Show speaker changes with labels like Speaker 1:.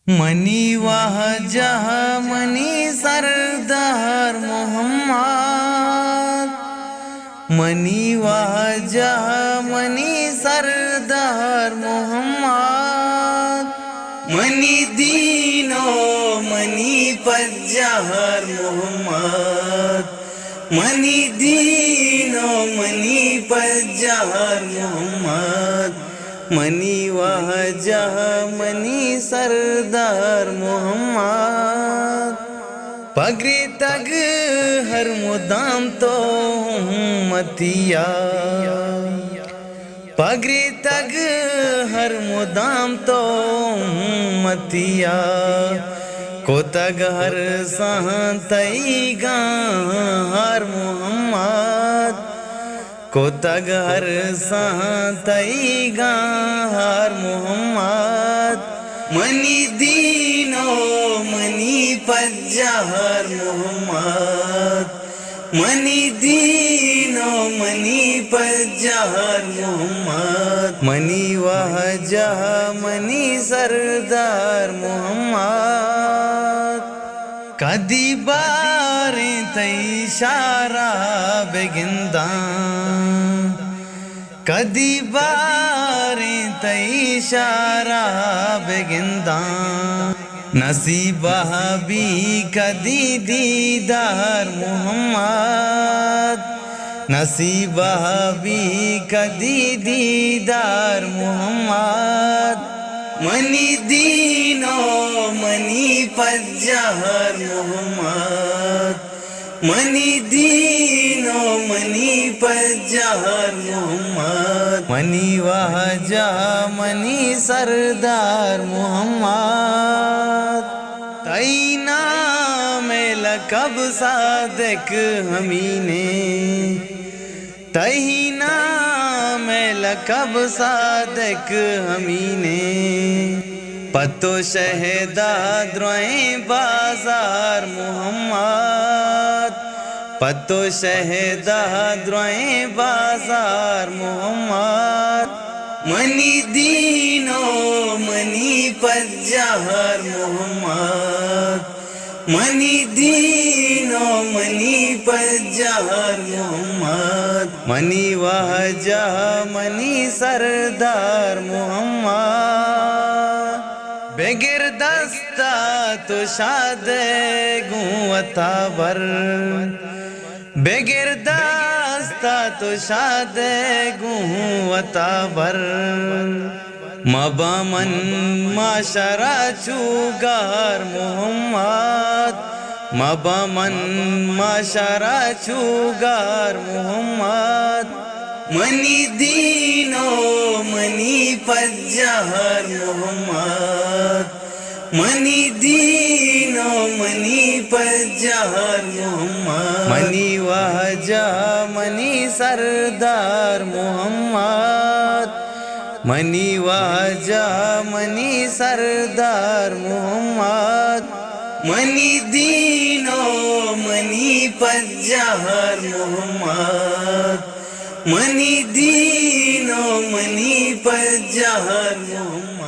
Speaker 1: منی واہ جہ منی سردار محمد، منی واہ جہ منی سردار محمد، منی دینو منی پجہر محمد، منی دینو منی پجہر محمد، منی واہ جہ منی سردار محمد، پگری تگ ہر مدام تو امتیا، پگری تگ ہر مدام تو امتیا، کو تگ ہر سہاں تئی گاں ہر محمد، کو تگ ہر سہاں تئی گاں ہر محمد، منی دینو منی پجہر محمد، منی دینو منی پجہر محمد، منی واہ جہ منی سردار محمد، کدی باریں تی اشارہ بگنداں، کدی باریں تی اشارہ بگنداں، نصیبہ بھی کدی دیدار محمد، نصیبہ بھی کدی دیدار محمد، منی دینو منی پجہر محمد، منی دینو منی پجہر محمد، منی واہ جہ منی سردار محمد، تئی نام لقب صادق ہمینے، تئی نام لقب صادق ہمینے، پتو شہدہ دروئیں بازار محمد، پتو شہدہ دروئیں بازار محمد، منی دینو منی پجہر محمد، منی دینو منی پجہر محمد، منی واہ جہ منی سردار محمد، بغیر دستہ تو شاد گوں عطا بر، بغیر دستہ تو شاد گوں عطا بر، مبامن معاشرہ چوگار محمد، مبامن معاشرہ چوگار محمد، منی دینو منی پجہر محمد، منی دینو منی پجہر محمد، منی واہ جہ منی سردار محمد، منی واہ جہ منی سردار محمد، منی دینو منی پجہر محمد، منی دینو منی پجہر محمد۔